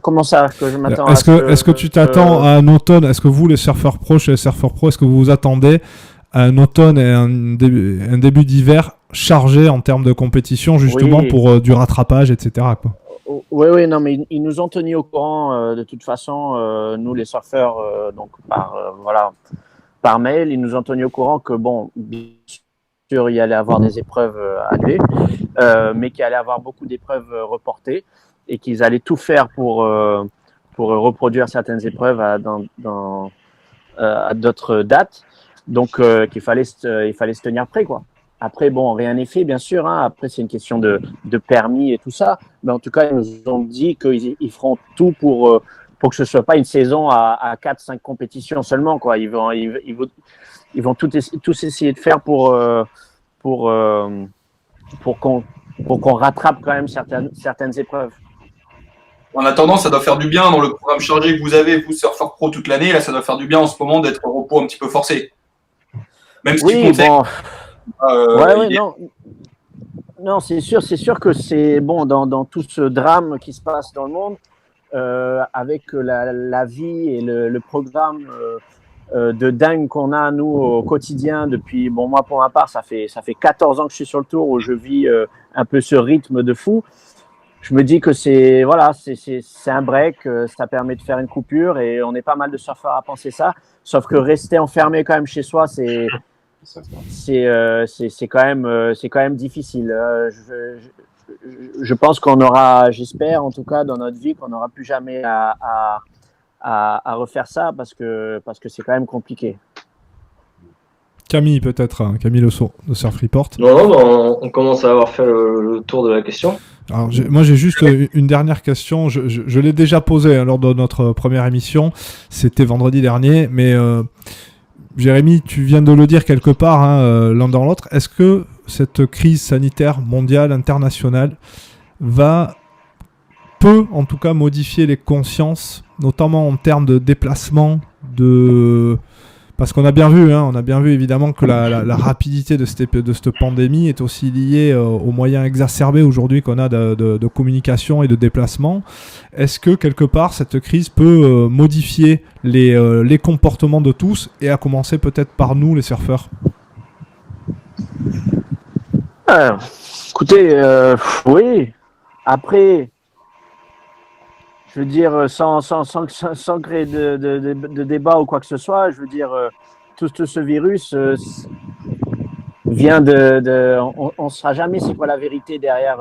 Comment ça que je m'attends Est-ce que tu t'attends à un automne? Est-ce que vous, les surfeurs pro, chez les surfeurs pro, est-ce que vous vous attendez à un automne et un début d'hiver chargé en termes de compétition, justement, oui, pour du rattrapage, etc. quoi. Oui, non, mais ils nous ont tenus au courant de toute façon, nous les surfeurs, donc par mail, ils nous ont tenus au courant que bon, bien sûr, il y allait avoir des épreuves annulées, mais qu'il allait avoir beaucoup d'épreuves reportées et qu'ils allaient tout faire pour reproduire certaines épreuves à d'autres dates. Donc, il fallait se tenir prêt, quoi. Après, bon, rien n'est fait, bien sûr. Hein. Après, c'est une question de permis et tout ça. Mais en tout cas, ils nous ont dit qu'ils feront tout pour que ce soit pas une saison à 4-5 compétitions seulement, quoi. Ils vont tous essayer de faire pour qu'on rattrape quand même certaines épreuves. En attendant, ça doit faire du bien dans le programme chargé que vous avez, vous, surfeur pro toute l'année. Là, ça doit faire du bien en ce moment d'être au repos un petit peu forcé. Même si bon. Non, c'est sûr que c'est bon dans tout ce drame qui se passe dans le monde, avec la vie et le programme de dingue qu'on a nous au quotidien depuis. Bon, moi pour ma part, ça fait 14 ans que je suis sur le tour où je vis un peu ce rythme de fou. Je me dis que c'est un break, ça permet de faire une coupure et on est pas mal de surfeurs à penser ça. Sauf que rester enfermé quand même chez soi, c'est quand même difficile. Je pense qu'on aura, j'espère en tout cas dans notre vie, qu'on n'aura plus jamais à refaire ça parce que c'est quand même compliqué. Camille peut-être, hein, Camille Lesso de Surf Report. Non, on commence à avoir fait le tour de la question. Alors, moi j'ai juste une dernière question, je l'ai déjà posée lors de notre première émission, c'était vendredi dernier, mais Jérémy, tu viens de le dire quelque part, hein, l'un dans l'autre, est-ce que cette crise sanitaire mondiale, internationale, peut en tout cas modifier les consciences, notamment en termes de déplacement, parce qu'on a bien vu, évidemment que la rapidité de cette pandémie est aussi liée aux moyens exacerbés aujourd'hui qu'on a de communication et de déplacement. Est-ce que quelque part cette crise peut modifier les comportements de tous et à commencer peut-être par nous les surfeurs? Écoutez, oui. Après, je veux dire, sans créer de débat ou quoi que ce soit, je veux dire, tout ce virus vient on ne saura jamais c'est quoi la vérité derrière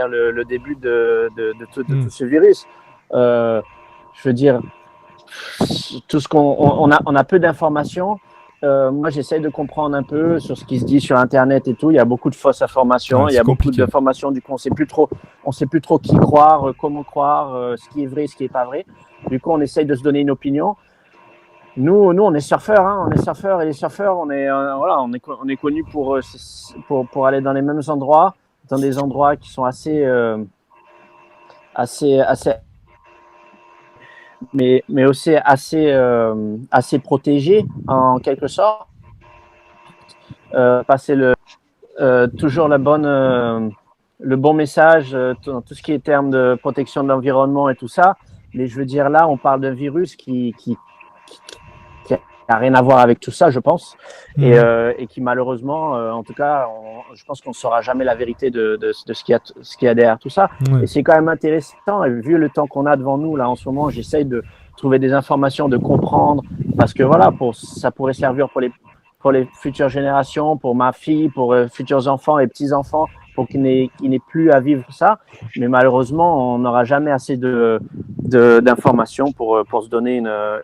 le début de tout ce virus. Je veux dire, tout ce on a peu d'informations. Moi, j'essaie de comprendre un peu sur ce qui se dit sur Internet et tout. Il y a beaucoup de fausses informations. Il y a beaucoup d'informations. Du coup, on sait plus trop qui croire, comment croire, ce qui est vrai, ce qui est pas vrai. Du coup, on essaye de se donner une opinion. Nous, on est surfeurs, hein, on est surfeurs et les surfeurs, voilà, on est connus pour aller dans les mêmes endroits, dans des endroits qui sont assez, mais aussi assez protégés en quelque sorte. Passer toujours le bon message dans tout ce qui est termes de protection de l'environnement et tout ça. Mais je veux dire, là, on parle d'un virus qui n'a rien à voir avec tout ça, je pense, et qui malheureusement, en tout cas, je pense qu'on ne saura jamais la vérité de ce qu'il y a derrière tout ça. Ouais. Et c'est quand même intéressant, et vu le temps qu'on a devant nous, là, en ce moment, j'essaye de trouver des informations, de comprendre, parce que voilà, ça pourrait servir pour les futures générations, pour ma fille, pour futurs enfants et petits-enfants, pour qu'ils n'aient plus à vivre ça. Mais malheureusement, on n'aura jamais assez d'informations pour se donner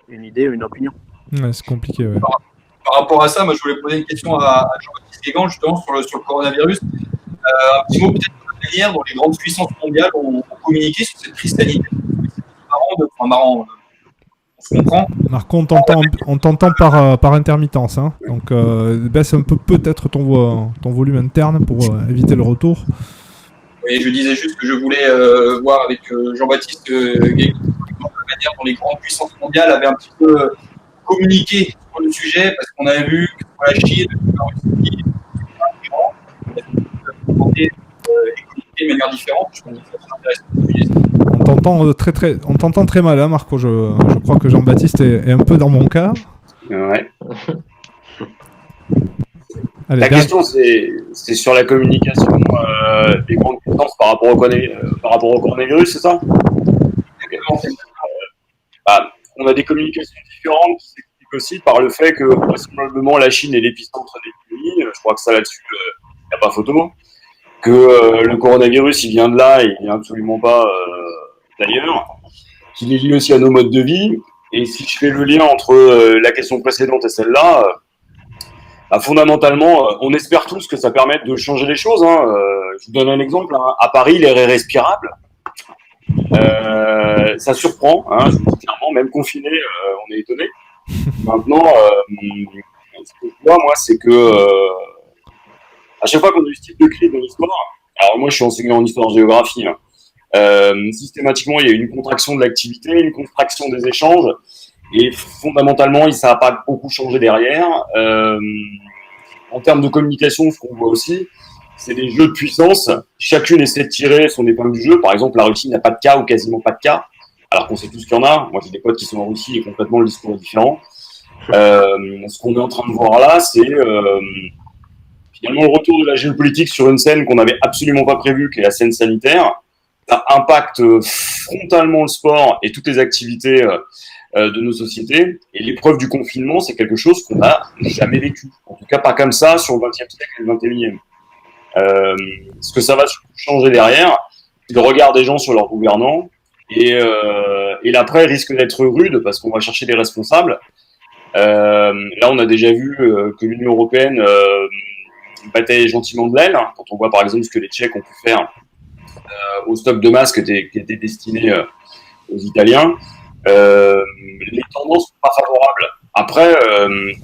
une idée, une opinion. Ouais, c'est compliqué, ouais. Par rapport à ça, moi, je voulais poser une question à Jean-Baptiste Guégan, justement, sur le coronavirus. Un petit mot peut-être sur la manière dont les grandes puissances mondiales ont communiqué sur cette crise sanitaire. C'est marrant, on se comprend. Marco, on t'entend par intermittence, hein. Donc baisse un peu peut-être ton volume interne pour éviter le retour. Oui, je disais juste que je voulais voir avec Jean-Baptiste Guégan la manière dont les grandes puissances mondiales avaient un petit peu communiqué sur le sujet, parce qu'on avait vu que la Chine, la Russie, communiquer de manière différente. Je pense que ça intéressant. On t'entend très mal, hein, Marco. Je crois que Jean-Baptiste est un peu dans mon cas. Ouais. Allez, La question, c'est sur la communication des grandes puissances par rapport au coronavirus, c'est ça? On a des communications différentes qui s'expliquent aussi par le fait que vraisemblablement la Chine est l'épicentre des pays. Je crois que ça là-dessus, il n'y a pas photo. Que le coronavirus, il vient de là et il vient absolument pas d'ailleurs. Qu'il est lié aussi à nos modes de vie. Et si je fais le lien entre la question précédente et celle-là, fondamentalement, on espère tous que ça permette de changer les choses. Hein. Je vous donne un exemple. Hein. À Paris, l'air est respirable. Ça surprend, hein, je vous dis clairement, même confiné, on est étonné. Maintenant, ce que je vois, moi, c'est que à chaque fois qu'on a eu ce type de crise dans l'histoire, alors moi je suis enseignant en histoire-géographie, hein, systématiquement il y a une contraction de l'activité, une contraction des échanges, et fondamentalement ça n'a pas beaucoup changé derrière. En termes de communication, ce qu'on voit aussi, c'est des jeux de puissance. Chacune essaie de tirer son épingle du jeu. Par exemple, la Russie n'a pas de cas ou quasiment pas de cas, alors qu'on sait tous qu'il y en a. Moi, j'ai des potes qui sont en Russie et complètement le discours est différent. Ce qu'on est en train de voir là, c'est finalement le retour de la géopolitique sur une scène qu'on n'avait absolument pas prévue, qui est la scène sanitaire. Ça impacte frontalement le sport et toutes les activités de nos sociétés. Et l'épreuve du confinement, c'est quelque chose qu'on n'a jamais vécu. En tout cas, pas comme ça sur le XXe siècle et le XXIe. Ce que ça va changer derrière, c'est le regard des gens sur leurs gouvernants. Et l'après risque d'être rude parce qu'on va chercher des responsables. Là, on a déjà vu que l'Union européenne battait gentiment de l'aile. Quand on voit par exemple ce que les Tchèques ont pu faire au stock de masques qui était destiné aux Italiens. Les tendances sont pas favorables. Après,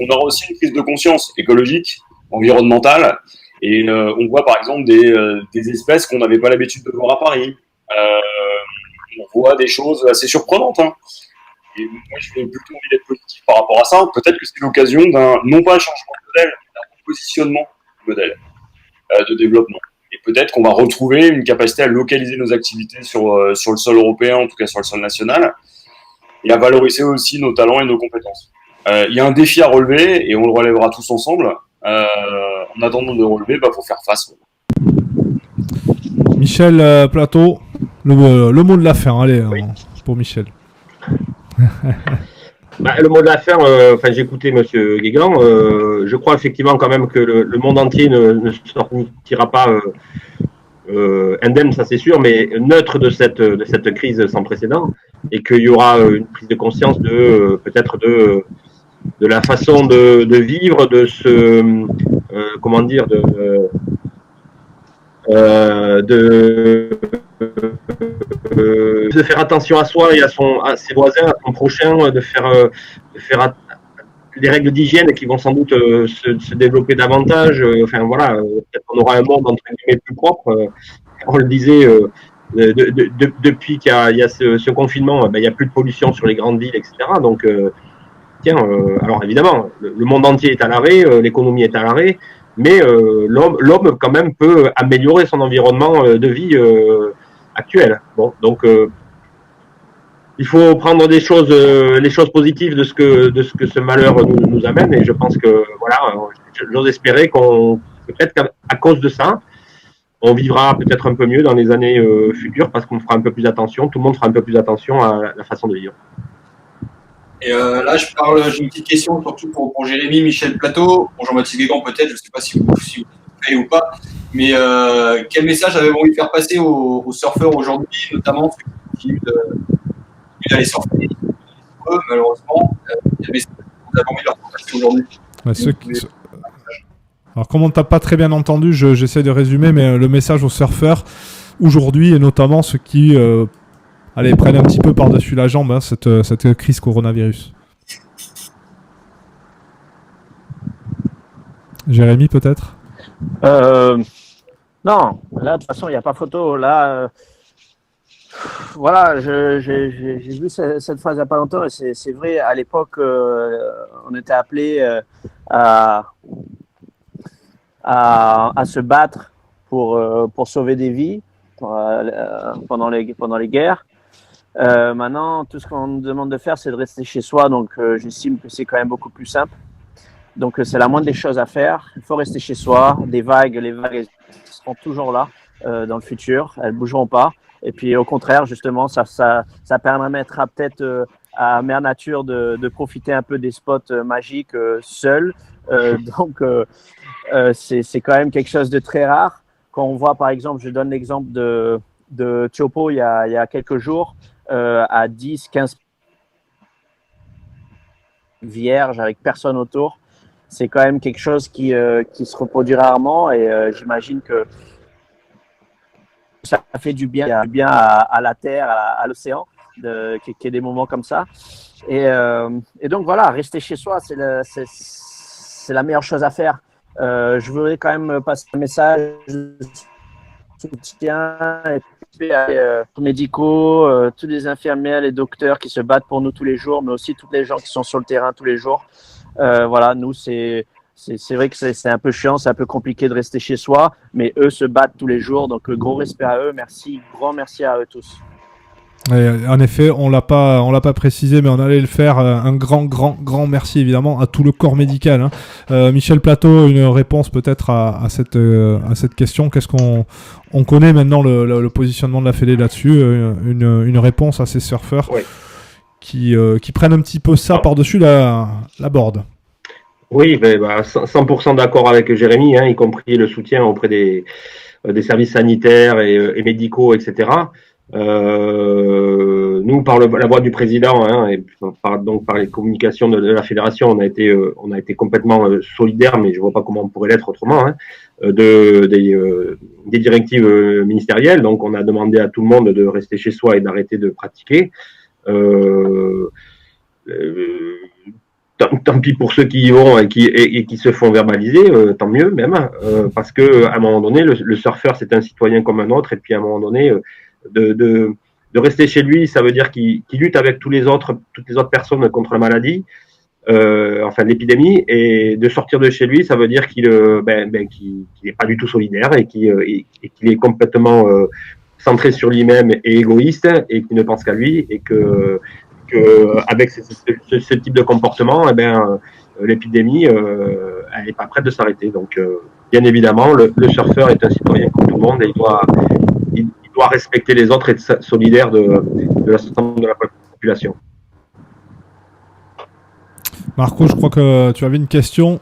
on aura aussi une prise de conscience écologique, environnementale, et on voit par exemple des espèces qu'on n'avait pas l'habitude de voir à Paris. On voit des choses assez surprenantes. Hein. Et moi, je vais plutôt envie d'être positif par rapport à ça. Peut-être que c'est l'occasion d'un, non pas un changement de modèle, mais d'un positionnement de modèle de développement. Et peut-être qu'on va retrouver une capacité à localiser nos activités sur le sol européen, en tout cas sur le sol national, et à valoriser aussi nos talents et nos compétences. Il y a un défi à relever et on le relèvera tous ensemble. En attendant de le relever, faut faire face. Michel Plateau, le mot de la fin, allez, oui. Pour Michel. Le mot de la fin, j'ai écouté Monsieur Guégan. Je crois effectivement quand même que le monde entier ne sortira pas indemne, ça c'est sûr, mais neutre de cette crise sans précédent, et qu'il y aura une prise de conscience peut-être de la façon de vivre, de se de faire attention à soi et à ses voisins, à son prochain, de faire des règles d'hygiène qui vont sans doute se développer davantage. Enfin voilà, peut-être qu'on aura un monde entre guillemets plus propre. On le disait, depuis qu'il y a ce confinement, il n'y a plus de pollution sur les grandes villes, etc. Donc, alors évidemment, le monde entier est à l'arrêt, l'économie est à l'arrêt, mais l'homme quand même peut améliorer son environnement de vie actuel. Bon, donc il faut prendre les choses positives de ce que ce malheur nous amène, et je pense que voilà, j'ose espérer peut-être qu'à cause de ça, on vivra peut-être un peu mieux dans les années futures, parce qu'on fera un peu plus attention, tout le monde fera un peu plus attention à la façon de vivre. Et là, j'ai une petite question surtout pour Jérémy, Michel Plateau, pour Jean-Baptiste Guégan peut-être, je ne sais pas si vous faites ou pas, mais quel message avez-vous envie de faire passer aux surfeurs aujourd'hui, notamment ceux qui continuent d'aller surfer, malheureusement, quel message vous avez envie de leur faire passer aujourd'hui? Alors, comme on ne t'a pas très bien entendu, j'essaie de résumer, mais le message aux surfeurs aujourd'hui, et notamment ceux qui prennent un petit peu par-dessus la jambe cette crise coronavirus. Jérémy, peut-être? Non, là, de toute façon, il n'y a pas photo. Là, voilà, j'ai vu cette phrase il n'y a pas longtemps, et c'est vrai, à l'époque, on était appelé à se battre pour sauver des vies pendant les guerres. Maintenant, tout ce qu'on nous demande de faire, c'est de rester chez soi. Donc, j'estime que c'est quand même beaucoup plus simple. Donc, c'est la moindre des choses à faire. Il faut rester chez soi. Les vagues elles seront toujours là dans le futur. Elles ne bougeront pas. Et puis, au contraire, justement, ça permettra peut-être à Mère Nature de profiter un peu des spots magiques seul. Donc, c'est quand même quelque chose de très rare. Quand on voit, par exemple, je donne l'exemple de Tiopo il y a quelques jours, à 10-15 vierges avec personne autour. C'est quand même quelque chose qui se reproduit rarement, et j'imagine que ça fait du bien à la terre, à l'océan, qu'il y ait des moments comme ça. Et donc voilà, rester chez soi, c'est la meilleure chose à faire. Je voudrais quand même passer un message de soutien et puis médicaux, tous les infirmières, les docteurs qui se battent pour nous tous les jours, mais aussi tous les gens qui sont sur le terrain tous les jours. Voilà, nous, c'est vrai que c'est un peu chiant, c'est un peu compliqué de rester chez soi, mais eux se battent tous les jours, donc gros respect à eux, grand merci à eux tous. Et en effet, on l'a pas précisé, mais on allait le faire. Un grand merci évidemment à tout le corps médical. Hein. Michel Plateau, une réponse peut-être à cette question. Qu'est-ce qu'on connaît maintenant le positionnement de la Fédé là-dessus, une réponse à ces surfeurs qui prennent un petit peu ça par-dessus la board. Oui, 100% d'accord avec Jérémy, hein, y compris le soutien auprès des services sanitaires et médicaux, etc. Nous, par la voix du président, hein, et par les communications de la fédération, on a été complètement solidaires, mais je vois pas comment on pourrait l'être autrement, hein, des directives ministérielles. Donc, on a demandé à tout le monde de rester chez soi et d'arrêter de pratiquer. Tant pis pour ceux qui y vont et qui se font verbaliser, tant mieux même, parce que à un moment donné, le surfeur c'est un citoyen comme un autre, et puis à un moment donné, de rester chez lui, ça veut dire qu'il lutte avec toutes les autres personnes contre la maladie, enfin l'épidémie, et de sortir de chez lui, ça veut dire qu'il n'est pas du tout solidaire et qu'il est complètement centré sur lui-même et égoïste, et qu'il ne pense qu'à lui, et que avec ce type de comportement, l'épidémie, elle n'est pas prête de s'arrêter. Donc, bien évidemment, le surfeur est un citoyen comme tout le monde, et il doit respecter les autres et être solidaire de l'ensemble de la population. Marco, je crois que tu avais une question.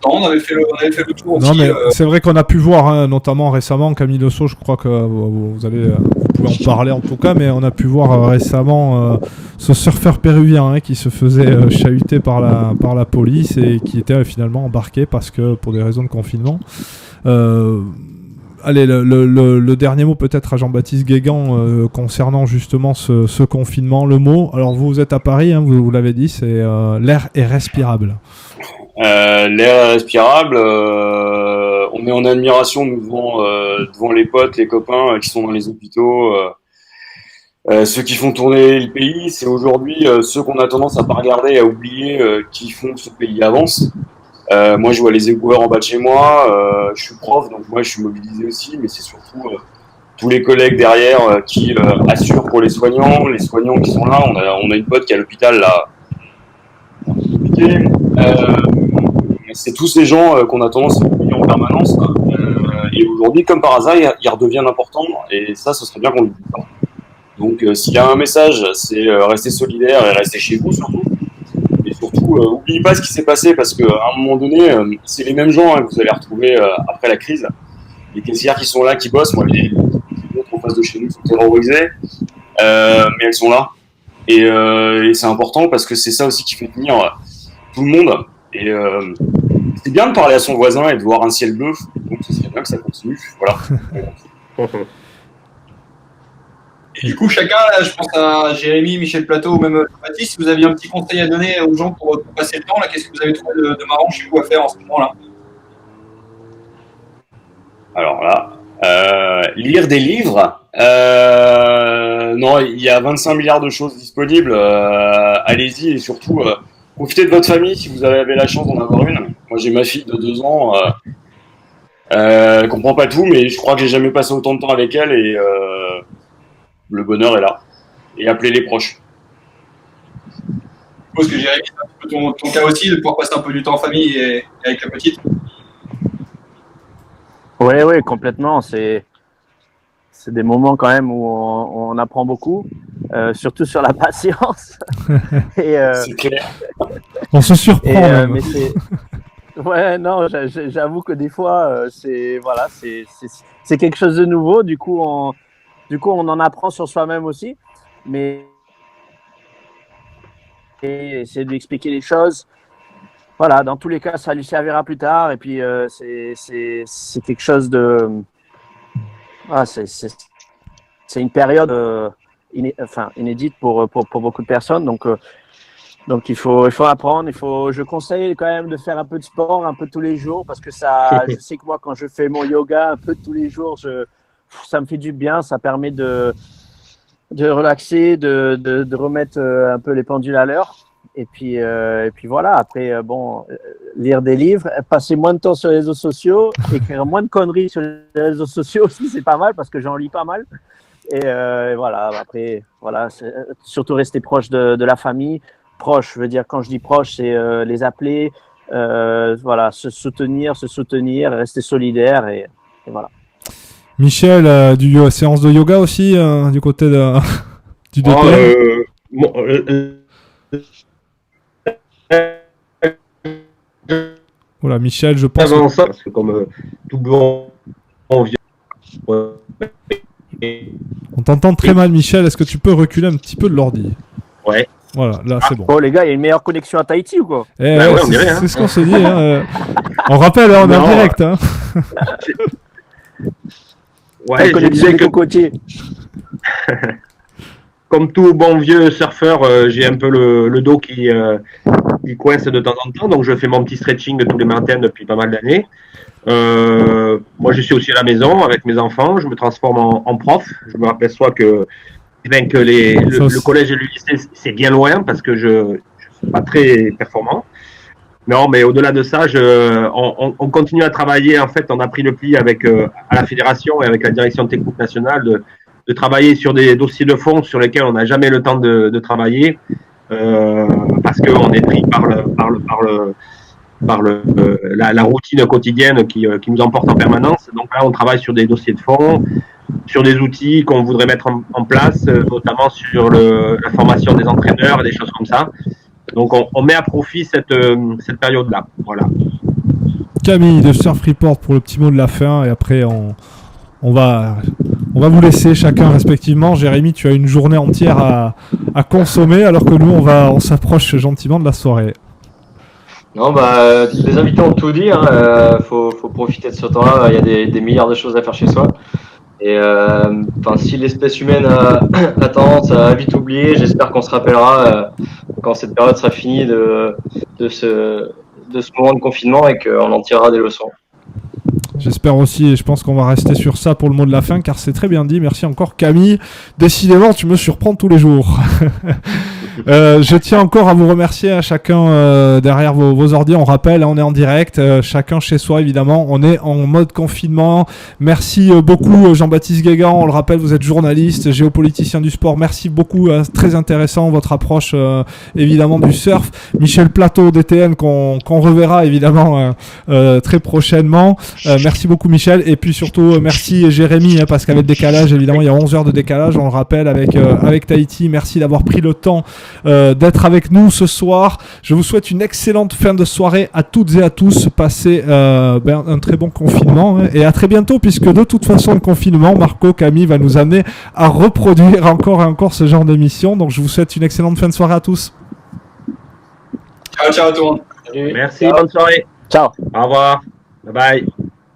On avait fait le tour aussi. Non, mais c'est vrai qu'on a pu voir, hein, notamment récemment, Camille Dosso, je crois que vous pouvez en parler en tout cas, mais on a pu voir récemment ce surfeur péruvien, hein, qui se faisait chahuter par la police et qui était finalement embarqué parce que pour des raisons de confinement. allez, le dernier mot peut-être à Jean-Baptiste Guégan concernant justement ce confinement. Le mot, alors vous êtes à Paris, hein, vous l'avez dit, c'est l'air est respirable. L'air est respirable. On est en admiration devant les potes, les copains qui sont dans les hôpitaux, ceux qui font tourner le pays. C'est aujourd'hui ceux qu'on a tendance à pas regarder et à oublier qui font que ce pays avance. Moi, je vois les éboueurs en bas de chez moi. Je suis prof, donc moi, je suis mobilisé aussi, mais c'est surtout tous les collègues derrière qui assurent pour les soignants qui sont là. On a une pote qui est à l'hôpital là. C'est tous ces gens qu'on a tendance à oublier en permanence. Et aujourd'hui, comme par hasard, ils redeviennent importants. Et ça, ce serait bien qu'on ne l'oublie pas. Donc, s'il y a un message, c'est rester solidaire et rester chez vous surtout. Et surtout, n'oubliez pas ce qui s'est passé parce qu'à un moment donné, c'est les mêmes gens que vous allez retrouver après la crise. Les caissières qui sont là, qui bossent, moi, les autres en face de chez nous sont terrorisés, mais elles sont là. Et c'est important parce que c'est ça aussi qui fait tenir tout le monde. Et c'est bien de parler à son voisin et de voir un ciel bleu, donc ce serait bien que ça continue. Voilà. Et du coup, chacun, là, je pense à Jérémy, Michel Plateau ou même Baptiste, si vous aviez un petit conseil à donner aux gens pour passer le temps, là, qu'est-ce que vous avez trouvé de marrant chez vous à faire en ce moment-là? Alors là, lire des livres. Non, il y a 25 milliards de choses disponibles. Allez-y et surtout, profitez de votre famille si vous avez la chance d'en avoir une. Moi, j'ai ma fille de 2 ans. Elle comprend pas tout, mais je crois que j'ai jamais passé autant de temps avec elle et le bonheur est là. Et appelez les proches. Je suppose que Jérémy, c'est un peu ton cas aussi, de pouvoir passer un peu du temps en famille et avec la petite. Oui, complètement. C'est des moments quand même où on apprend beaucoup, surtout sur la patience. Et, c'est clair. On se surprend. Même. Mais ouais, non, j'avoue que des fois, c'est quelque chose de nouveau. Du coup, on en apprend sur soi-même aussi. Mais et essayer de lui expliquer les choses. Voilà, dans tous les cas, ça lui servira plus tard. Et puis, c'est quelque chose de... Ah, c'est une période inédite pour beaucoup de personnes. Donc il faut apprendre. Je conseille quand même de faire un peu de sport, un peu tous les jours, parce que ça, je sais que moi, quand je fais mon yoga un peu tous les jours, ça me fait du bien. Ça permet de relaxer, de remettre un peu les pendules à l'heure. Et puis voilà. Après, lire des livres, passer moins de temps sur les réseaux sociaux, écrire moins de conneries sur les réseaux sociaux aussi, c'est pas mal parce que j'en lis pas mal. Et voilà. Après, voilà, surtout rester proche de la famille. Proche, je veux dire, quand je dis proche, c'est les appeler, voilà, se soutenir, rester solidaire et voilà. Michel, séance de yoga aussi, du côté du DPM. Voilà, Michel, je pense. Avant ça, parce que comme tout bon vient. On t'entend très mal, Michel. Est-ce que tu peux reculer un petit peu de l'ordi? Ouais. Voilà, là c'est bon. Oh les gars, il y a une meilleure connexion à Tahiti ou quoi? Ouais, c'est ce qu'on se dit. Hein. On rappelle, on est en direct. Hein. Ouais, je disais que côtier. Comme tout bon vieux surfeur, j'ai un peu le dos qui coince de temps en temps, donc je fais mon petit stretching tous les matins depuis pas mal d'années. Moi, je suis aussi à la maison avec mes enfants, je me transforme en prof. Je me aperçois que le collège et le lycée, c'est bien loin parce que je suis pas très performant. Non, mais au-delà de ça, on continue à travailler. En fait, on a pris le pli avec à la fédération et avec la direction technique nationale de travailler sur des dossiers de fond sur lesquels on n'a jamais le temps de travailler parce qu'on est pris par la routine quotidienne qui nous emporte en permanence. Donc là, on travaille sur des dossiers de fond, sur des outils qu'on voudrait mettre en place, notamment sur la formation des entraîneurs et des choses comme ça. Donc on met à profit cette période-là. Voilà. Camille de Surf Report pour le petit mot de la fin et après on va vous laisser chacun respectivement. Jérémy, tu as une journée entière à consommer alors que nous on s'approche gentiment de la soirée. Non, les invités ont tout dit. Faut profiter de ce temps-là. Il y a des milliards de choses à faire chez soi. Et si l'espèce humaine a tendance à vite oublier, j'espère qu'on se rappellera quand cette période sera finie de ce moment de confinement et qu'on en tirera des leçons. J'espère aussi, et je pense qu'on va rester sur ça pour le mot de la fin, car c'est très bien dit. Merci encore Camille. Décidément, tu me surprends tous les jours. Je tiens encore à vous remercier à chacun derrière vos ordi. On rappelle, on est en direct, chacun chez soi évidemment. On est en mode confinement. Merci beaucoup Jean-Baptiste Guégan. On le rappelle, vous êtes journaliste, géopoliticien du sport. Merci beaucoup, très intéressant votre approche évidemment du surf. Michel Plateau DTN qu'on reverra évidemment très prochainement. Merci beaucoup Michel, et puis surtout merci Jérémy, parce qu'avec le décalage évidemment il y a 11 heures de décalage, on le rappelle, avec Tahiti. Merci d'avoir pris le temps d'être avec nous ce soir. Je vous souhaite une excellente fin de soirée à toutes et à tous. Passez un très bon confinement, et à très bientôt, puisque de toute façon le confinement, Marco, Camille va nous amener à reproduire encore et encore ce genre d'émission. Donc je vous souhaite une excellente fin de soirée à tous. Ciao à tout le monde. Merci, bonne soirée. Ciao. Au revoir. Bye bye.